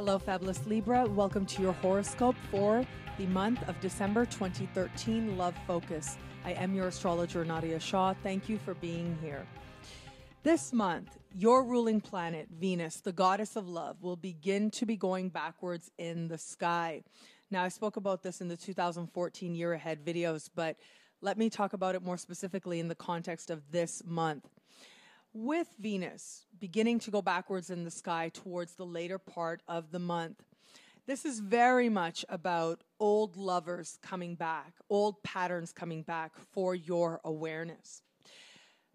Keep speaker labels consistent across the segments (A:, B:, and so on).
A: Hello, fabulous Libra. Welcome to your horoscope for the month of December 2013, Love Focus. I am your astrologer, Nadiya Shah. Thank you for being here. This month, your ruling planet, Venus, the goddess of love, will begin to be going backwards in the sky. Now, I spoke about this in the 2014 year ahead videos, but let me talk about it more specifically in the context of this month. With Venus beginning to go backwards in the sky towards the later part of the month, this is very much about old lovers coming back, old patterns coming back for your awareness.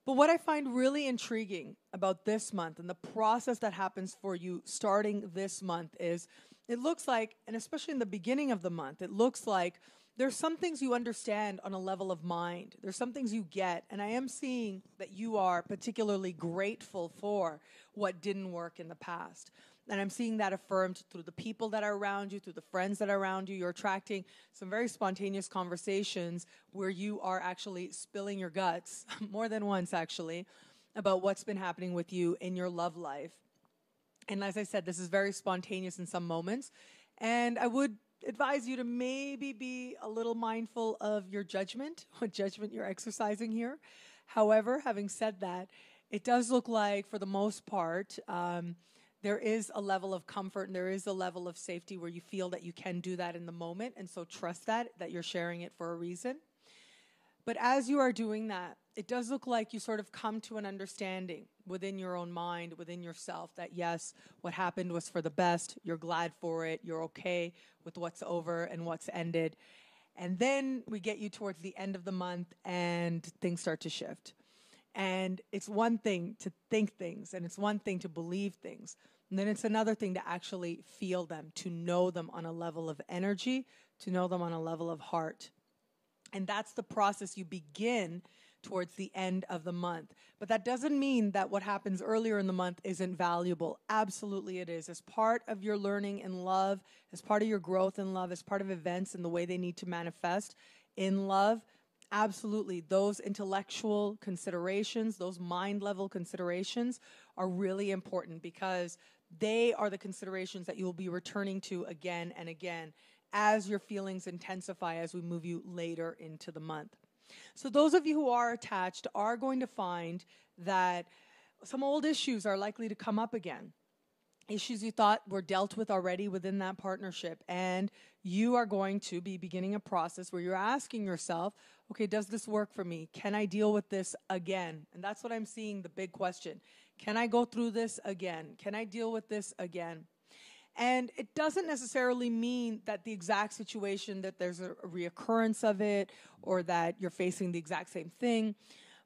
A: But what I find really intriguing about this month and the process that happens for you starting this month is it looks like, and especially in the beginning of the month, it looks like there's some things you understand on a level of mind. There's some things you get, and I am seeing that you are particularly grateful for what didn't work in the past. And I'm seeing that affirmed through the people that are around you, through the friends that are around you. You're attracting some very spontaneous conversations where you are actually spilling your guts, more than once actually, about what's been happening with you in your love life. And as I said, this is very spontaneous in some moments. And I would advise you to maybe be a little mindful of your judgment, what judgment you're exercising here. However, having said that, it does look like, for the most part, there is a level of comfort and there is a level of safety where you feel that you can do that in the moment. And so trust that you're sharing it for a reason. But as you are doing that, it does look like you sort of come to an understanding within your own mind, within yourself, that yes, what happened was for the best. You're glad for it. You're okay with what's over and what's ended. And then we get you towards the end of the month and things start to shift. And it's one thing to think things and it's one thing to believe things. And then it's another thing to actually feel them, to know them on a level of energy, to know them on a level of heart. And that's the process you begin towards the end of the month. But that doesn't mean that what happens earlier in the month isn't valuable. Absolutely it is. As part of your learning in love, as part of your growth in love, as part of events and the way they need to manifest in love, absolutely. Those intellectual considerations, those mind level considerations are really important because they are the considerations that you will be returning to again and again as your feelings intensify as we move you later into the month. So those of you who are attached are going to find that some old issues are likely to come up again. Issues you thought were dealt with already within that partnership. And you are going to be beginning a process where you're asking yourself, okay, does this work for me? Can I deal with this again? And that's what I'm seeing, the big question. Can I go through this again? Can I deal with this again? And it doesn't necessarily mean that the exact situation, that there's a reoccurrence of it or that you're facing the exact same thing.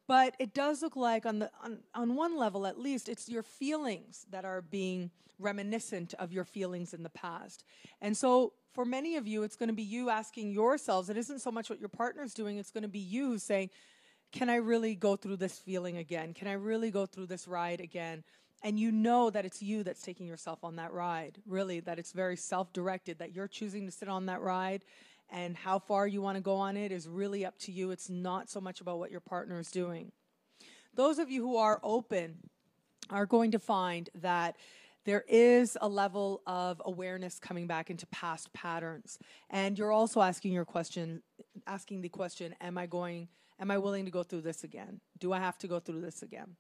A: But it does look like on one level, at least, it's your feelings that are being reminiscent of your feelings in the past. And so for many of you, it's going to be you asking yourselves, it isn't so much what your partner's doing, it's going to be you who's saying, can I really go through this feeling again? Can I really go through this ride again? And you know that it's you that's taking yourself on that ride, really, that it's very self-directed, that you're choosing to sit on that ride, and how far you want to go on it is really up to you. It's not so much about what your partner is doing. Those of you who are open are going to find that there is a level of awareness coming back into past patterns. And you're also asking the question, am I willing to go through this again? Do I have to go through this again?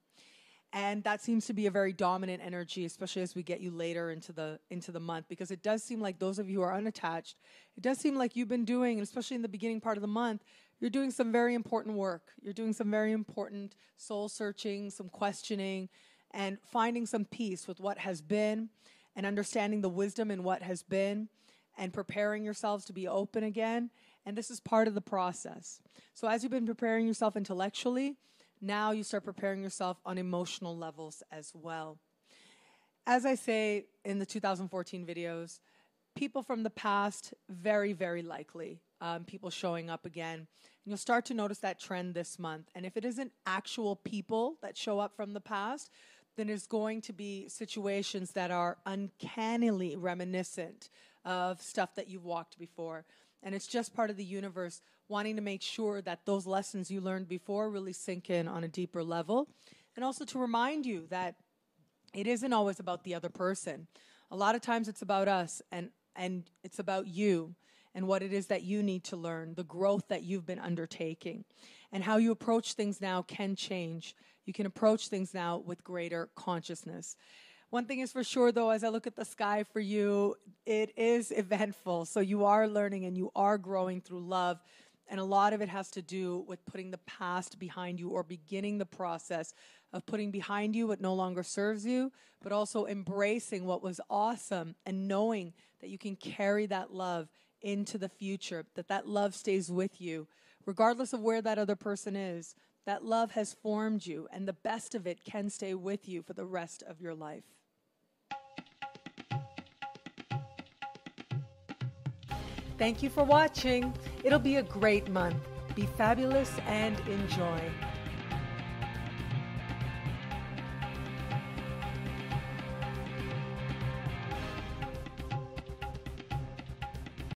A: And that seems to be a very dominant energy, especially as we get you later into the month, because it does seem like those of you who are unattached, it does seem like you've been doing, especially in the beginning part of the month, you're doing some very important work. You're doing some very important soul searching, some questioning, and finding some peace with what has been and understanding the wisdom in what has been and preparing yourselves to be open again. And this is part of the process. So as you've been preparing yourself intellectually, now you start preparing yourself on emotional levels as well. As I say in the 2014 videos, people from the past, very, very likely, people showing up again. And you'll start to notice that trend this month. And if it isn't actual people that show up from the past, then it's going to be situations that are uncannily reminiscent of stuff that you've walked before. And it's just part of the universe wanting to make sure that those lessons you learned before really sink in on a deeper level. And also to remind you that it isn't always about the other person. A lot of times it's about us and it's about you and what it is that you need to learn, the growth that you've been undertaking, and how you approach things now can change. You can approach things now with greater consciousness. One thing is for sure, though, as I look at the sky for you, it is eventful. So you are learning and you are growing through love. And a lot of it has to do with putting the past behind you, or beginning the process of putting behind you what no longer serves you, but also embracing what was awesome and knowing that you can carry that love into the future, that love stays with you, regardless of where that other person is. That love has formed you, and the best of it can stay with you for the rest of your life. Thank you for watching. It'll be a great month. Be fabulous and enjoy.